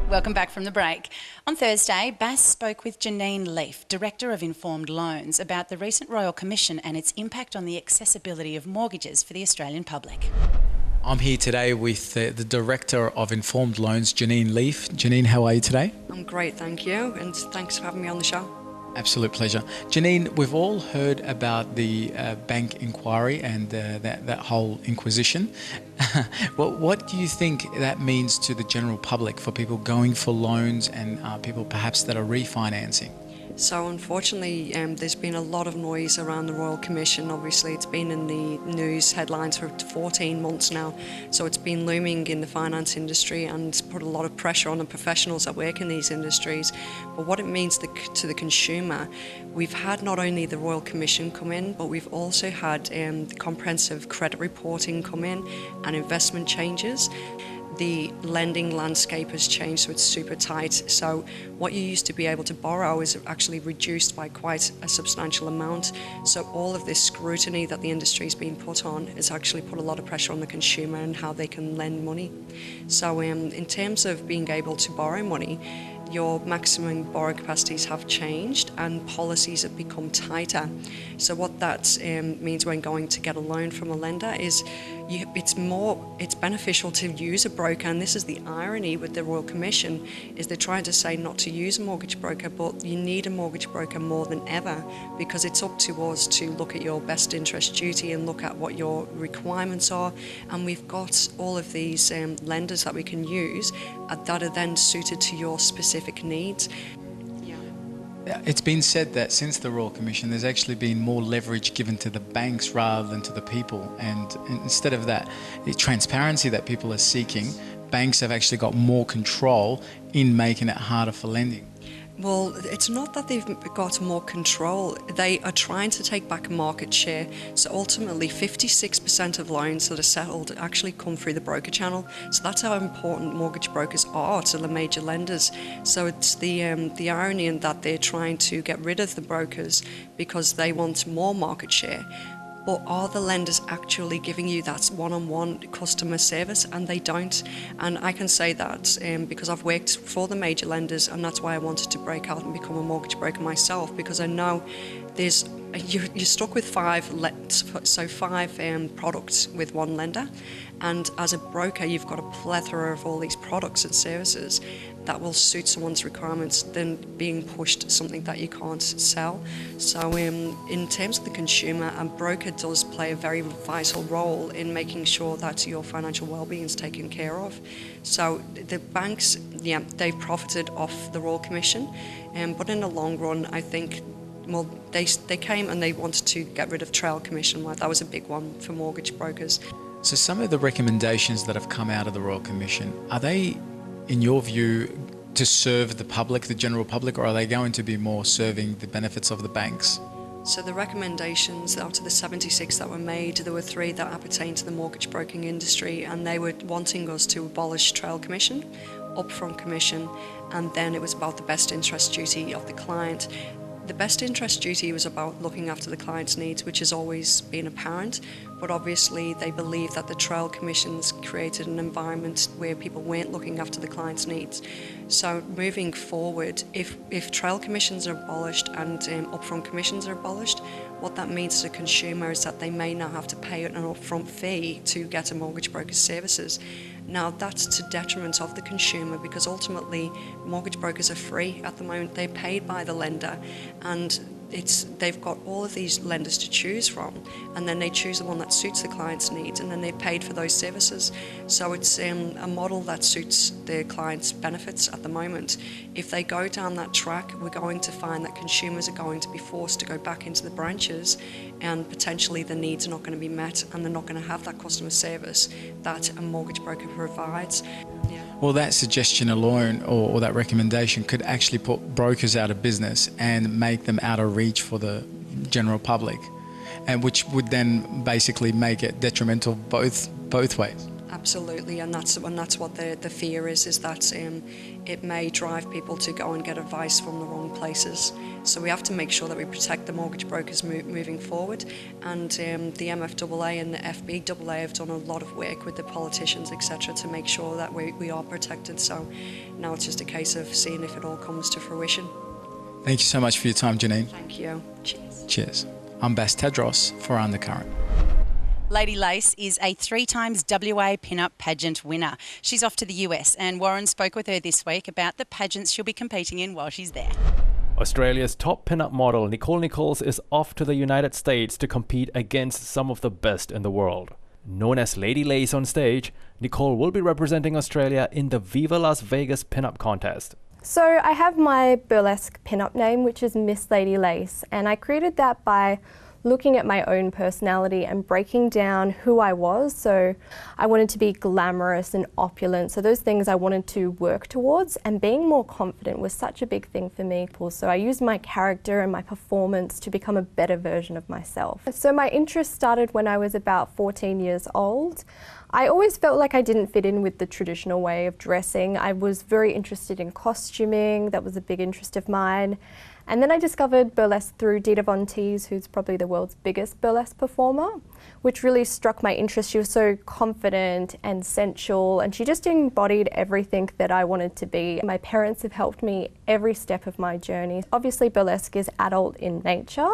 Welcome back from the break. On Thursday, Bass spoke with Janine Leaf, Director of Informed Loans, about the recent Royal Commission and its impact on the accessibility of mortgages for the Australian public. I'm here today with the Director of Informed Loans, Janine Leaf. Janine, how are you today? I'm great, thank you, and thanks for having me on the show. Absolute pleasure. Janine, we've all heard about the bank inquiry and that whole inquisition. What do you think that means to the general public, for people going for loans and people perhaps that are refinancing? So unfortunately, there's been a lot of noise around the Royal Commission. Obviously, it's been in the news headlines for 14 months now. So it's been looming in the finance industry and put a lot of pressure on the professionals that work in these industries. But what it means to the consumer, we've had not only the Royal Commission come in, but we've also had comprehensive credit reporting come in and investment changes. The lending landscape has changed, so it's super tight. So what you used to be able to borrow is actually reduced by quite a substantial amount. So all of this scrutiny that the industry's been put on has actually put a lot of pressure on the consumer and how they can lend money. So in terms of being able to borrow money, your maximum borrowing capacities have changed and policies have become tighter. So what that means when going to get a loan from a lender is it's beneficial to use a broker, and this is the irony with the Royal Commission, is they're trying to say not to use a mortgage broker, but you need a mortgage broker more than ever, because it's up to us to look at your best interest duty and look at what your requirements are, and we've got all of these lenders that we can use that are then suited to your specific needs. It's been said that since the Royal Commission, there's actually been more leverage given to the banks rather than to the people. And instead of that, the transparency that people are seeking, banks have actually got more control in making it harder for lending. Well, it's not that they've got more control. They are trying to take back market share. So ultimately, 56% of loans that are settled actually come through the broker channel. So that's how important mortgage brokers are to the major lenders. So it's the irony in that they're trying to get rid of the brokers because they want more market share. But are the lenders actually giving you that one-on-one customer service? And they don't. And I can say that because I've worked for the major lenders, and that's why I wanted to break out and become a mortgage broker myself, because I know you're stuck with five products with one lender, and as a broker you've got a plethora of all these products and services that will suit someone's requirements than being pushed something that you can't sell. So in terms of the consumer, a broker does play a very vital role in making sure that your financial well-being is taken care of. So the banks, they've profited off the Royal Commission, but in the long run I think, well, they came and they wanted to get rid of trail commission. That was a big one for mortgage brokers. So some of the recommendations that have come out of the Royal Commission, are they, in your view, to serve the public, the general public, or are they going to be more serving the benefits of the banks? So the recommendations, out of the 76 that were made, there were 3 that appertain to the mortgage broking industry, and they were wanting us to abolish trail commission, upfront commission, and then it was about the best interest duty of the client. The best interest duty was about looking after the client's needs, which has always been apparent, but obviously they believe that the trail commissions created an environment where people weren't looking after the client's needs. So moving forward, if trail commissions are abolished and upfront commissions are abolished, what that means to the consumer is that they may now have to pay an upfront fee to get a mortgage broker's services. Now that's to detriment of the consumer, because ultimately mortgage brokers are free at the moment. They're paid by the lender, and they've got all of these lenders to choose from, and then they choose the one that suits the client's needs, and then they're paid for those services. So it's a model that suits the client's benefits at the moment. If they go down that track, we're going to find that consumers are going to be forced to go back into the branches, and potentially the needs are not going to be met, and they're not going to have that customer service that a mortgage broker provides. Well, that suggestion alone, or that recommendation, could actually put brokers out of business and make them out of reach for the general public, and which would then basically make it detrimental both ways. Absolutely, and that's what the fear is that it may drive people to go and get advice from the wrong places. So we have to make sure that we protect the mortgage brokers moving forward, and the MFAA and the FBAA have done a lot of work with the politicians, etc., to make sure that we are protected. So now it's just a case of seeing if it all comes to fruition. Thank you so much for your time, Janine. Thank you. Cheers. Cheers. I'm Bas Tedros for Undercurrent. Lady Lace is a 3 times WA Pin-Up pageant winner. She's off to the US, and Warren spoke with her this week about the pageants she'll be competing in while she's there. Australia's top pin-up model, Nicole Nichols, is off to the United States to compete against some of the best in the world. Known as Lady Lace on stage, Nicole will be representing Australia in the Viva Las Vegas pin-up contest. So I have my burlesque pin-up name, which is Miss Lady Lace, and I created that by looking at my own personality and breaking down who I was. So I wanted to be glamorous and opulent. So those things I wanted to work towards, and being more confident was such a big thing for me. So I used my character and my performance to become a better version of myself. So my interest started when I was about 14 years old. I always felt like I didn't fit in with the traditional way of dressing. I was very interested in costuming. That was a big interest of mine. And then I discovered burlesque through Dita Von Teese, who's probably the world's biggest burlesque performer, which really struck my interest. She was so confident and sensual, and she just embodied everything that I wanted to be. My parents have helped me every step of my journey. Obviously, burlesque is adult in nature,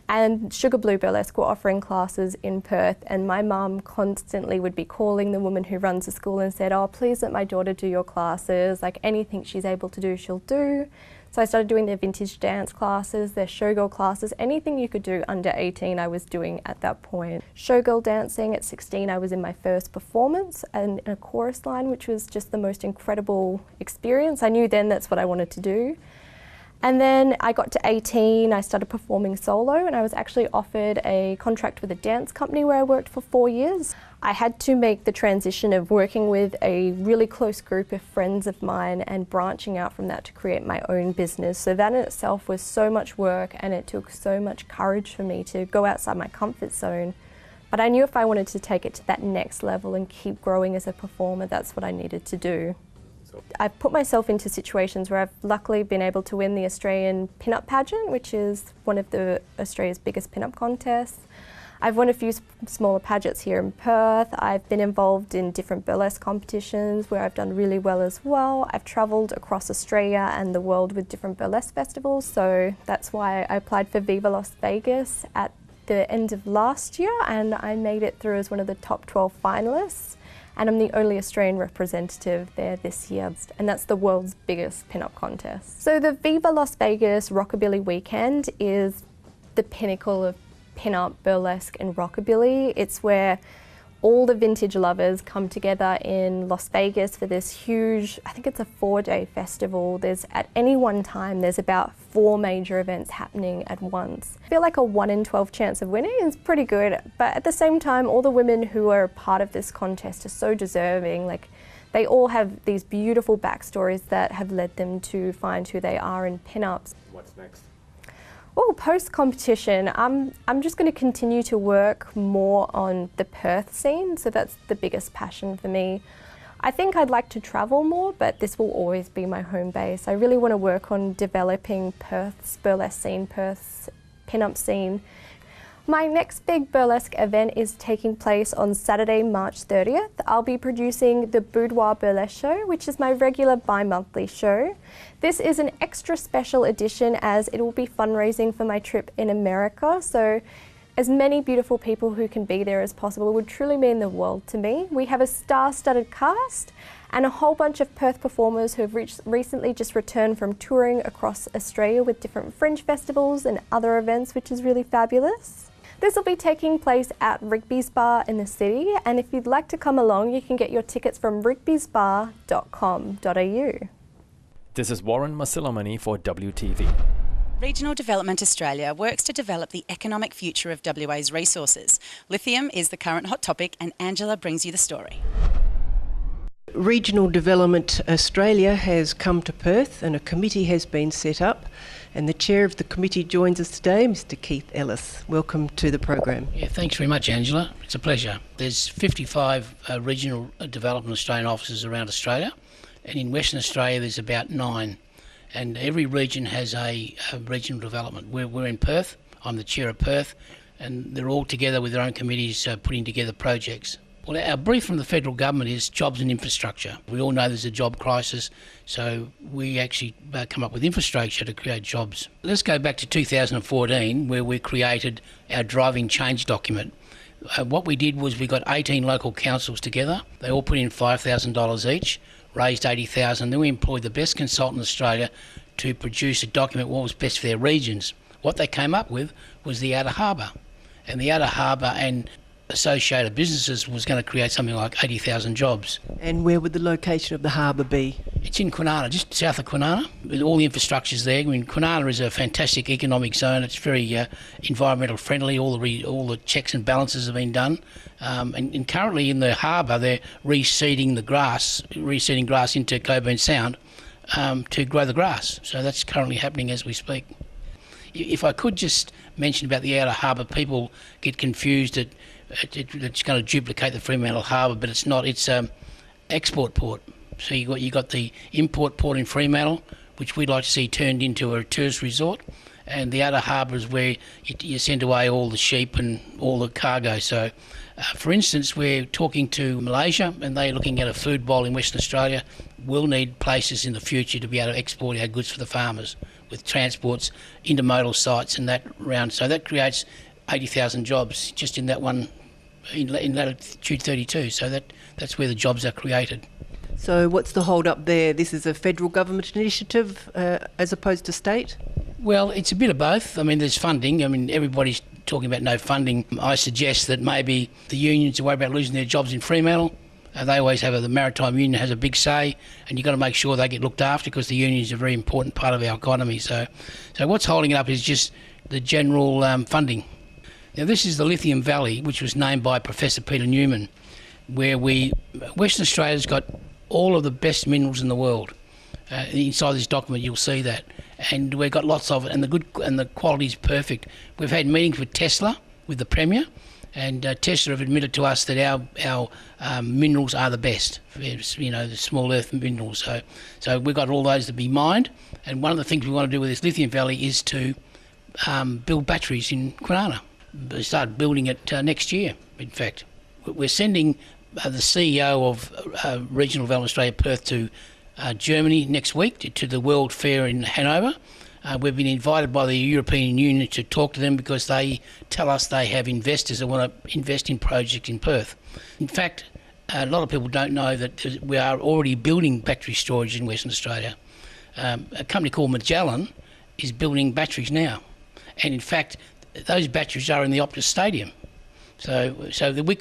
and Sugar Blue Burlesque were offering classes in Perth, and my mum constantly would be calling the woman who runs the school and said, "Oh, please let my daughter do your classes, like anything she's able to do, she'll do." So I started doing their vintage dance classes, their showgirl classes, anything you could do under 18 I was doing at that point. Showgirl dancing at 16, I was in my first performance and in a chorus line, which was just the most incredible experience. I knew then that's what I wanted to do. And then I got to 18, I started performing solo, and I was actually offered a contract with a dance company where I worked for 4 years. I had to make the transition of working with a really close group of friends of mine and branching out from that to create my own business. So that in itself was so much work, and it took so much courage for me to go outside my comfort zone. But I knew if I wanted to take it to that next level and keep growing as a performer, that's what I needed to do. I've put myself into situations where I've luckily been able to win the Australian Pin-Up pageant, which is one of Australia's biggest pin-up contests. I've won a few smaller pageants here in Perth. I've been involved in different burlesque competitions where I've done really well as well. I've travelled across Australia and the world with different burlesque festivals, so that's why I applied for Viva Las Vegas at the end of last year, and I made it through as one of the top 12 finalists. And I'm the only Australian representative there this year, and that's the world's biggest pin-up contest. So the Viva Las Vegas Rockabilly Weekend is the pinnacle of pin-up, burlesque and rockabilly. It's where all the vintage lovers come together in Las Vegas for this huge, I think it's a 4-day festival. There's, at any one time, there's about 4 major events happening at once. I feel like a 1 in 12 chance of winning is pretty good, but at the same time, all the women who are a part of this contest are so deserving. Like, they all have these beautiful backstories that have led them to find who they are in pin-ups. What's next? Oh, post-competition, I'm just going to continue to work more on the Perth scene, so that's the biggest passion for me. I think I'd like to travel more, but this will always be my home base. I really want to work on developing Perth's burlesque scene, Perth's pin-up scene. My next big burlesque event is taking place on Saturday, March 30th. I'll be producing the Boudoir Burlesque Show, which is my regular bi-monthly show. This is an extra special edition as it will be fundraising for my trip in America. So as many beautiful people who can be there as possible would truly mean the world to me. We have a star-studded cast and a whole bunch of Perth performers who have recently just returned from touring across Australia with different fringe festivals and other events, which is really fabulous. This will be taking place at Rigby's Bar in the city, and if you'd like to come along, you can get your tickets from rigbysbar.com.au. This is Warren Masilamani for WTV. Regional Development Australia works to develop the economic future of WA's resources. Lithium is the current hot topic, and Angela brings you the story. Regional Development Australia has come to Perth and a committee has been set up, and the chair of the committee joins us today, Mr. Keith Ellis. Welcome to the program. Yeah, thanks very much, Angela. It's a pleasure. There's 55 regional development Australian offices around Australia, and in Western Australia there's about 9, and every region has a regional development. We're in Perth. I'm the chair of Perth, and they're all together with their own committees putting together projects. Well, our brief from the federal government is jobs and infrastructure. We all know there's a job crisis, so we actually come up with infrastructure to create jobs. Let's go back to 2014, where we created our driving change document. What we did was we got 18 local councils together. They all put in $5,000 each, raised $80,000. Then we employed the best consultant in Australia to produce a document what was best for their regions. What they came up with was the Outer Harbour. And the Outer Harbour and associated businesses was going to create something like 80,000 jobs. And where would the location of the harbour be? It's in Kwinana, just south of Kwinana, with all the infrastructures there. I mean, Kwinana is a fantastic economic zone. It's very environmental friendly. All the checks and balances have been done. And currently in the harbour, they're reseeding grass into Coburn Sound to grow the grass. So that's currently happening as we speak. If I could just mention about the Outer Harbour, people get confused that it's going to duplicate the Fremantle Harbour, but it's not. It's export port. So you got the import port in Fremantle, which we'd like to see turned into a tourist resort, and the Outer Harbour is where you send away all the sheep and all the cargo. So, for instance, we're talking to Malaysia, and they're looking at a food bowl in Western Australia. We'll need places in the future to be able to export our goods for the farmers with transports, intermodal sites and that round. So that creates 80,000 jobs just in that one, in latitude 32. So that's where the jobs are created. So what's the hold up there? This is a federal government initiative as opposed to state? Well, it's a bit of both. I mean, there's funding. I mean, everybody's talking about no funding. I suggest that maybe the unions are worried about losing their jobs in Fremantle. They always have the Maritime Union has a big say, and you've got to make sure they get looked after because the union is a very important part of our economy. So what's holding it up is just the general funding. Now, this is the Lithium Valley, which was named by Professor Peter Newman, where Western Australia's got all of the best minerals in the world. Inside this document, you'll see that, and we've got lots of it, and the quality is perfect. We've had meetings with Tesla, with the Premier. And Tesla have admitted to us that our minerals are the best, the small earth minerals. So we've got all those to be mined. And one of the things we want to do with this Lithium Valley is to build batteries in Kwinana. We start building it next year, in fact. We're sending the CEO of Regional Development Australia Perth to Germany next week to the World Fair in Hanover. We've been invited by the European Union to talk to them because they tell us they have investors that want to invest in projects in Perth. In fact, a lot of people don't know that we are already building battery storage in Western Australia. A company called Magellan is building batteries now. And in fact, those batteries are in the Optus Stadium. So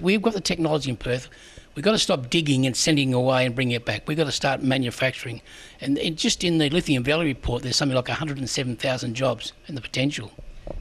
we've got the technology in Perth. We've got to stop digging and sending away and bringing it back. We've got to start manufacturing. And just in the Lithium Valley report, there's something like 107,000 jobs and the potential.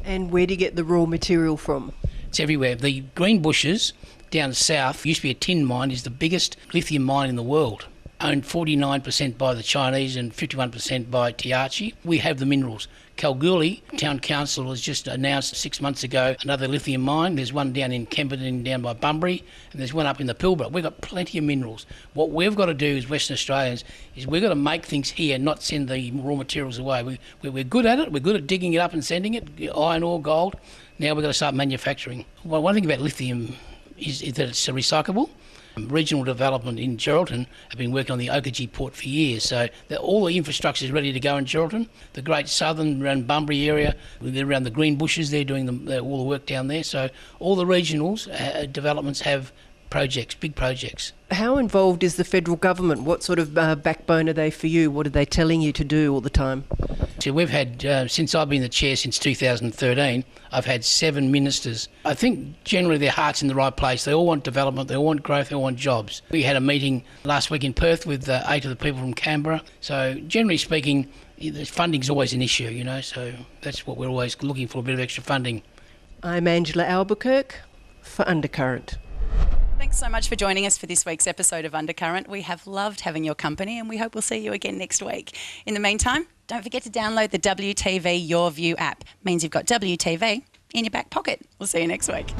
And where do you get the raw material from? It's everywhere. The Green Bushes down south used to be a tin mine, is the biggest lithium mine in the world. Owned 49% by the Chinese and 51% by Tiachi. We have the minerals. Kalgoorlie Town Council has just announced 6 months ago another lithium mine. There's one down in Kempton, down by Bunbury, and there's one up in the Pilbara. We've got plenty of minerals. What we've got to do as Western Australians is we've got to make things here, not send the raw materials away. We're good at it. We're good at digging it up and sending it, iron ore, gold. Now we've got to start manufacturing. Well, one thing about lithium is that it's recyclable. Regional Development in Geraldton have been working on the Oakajee port for years, so all the infrastructure is ready to go in Geraldton. The Great Southern around Bunbury area, they're around the Green Bushes, they're doing all the work down there. So all the regionals developments have projects, big projects. How involved is the federal government? What sort of backbone are they for you? What are they telling you to do all the time? So we've had, since I've been the chair since 2013, I've had 7 ministers. I think generally their heart's in the right place. They all want development, they all want growth, they all want jobs. We had a meeting last week in Perth with 8 of the people from Canberra. So generally speaking, funding's always an issue, so that's what we're always looking for, a bit of extra funding. I'm Angela Albuquerque for Undercurrent. Thanks so much for joining us for this week's episode of Undercurrent. We have loved having your company and we hope we'll see you again next week. In the meantime, don't forget to download the WTV Your View app. Means you've got WTV in your back pocket. We'll see you next week.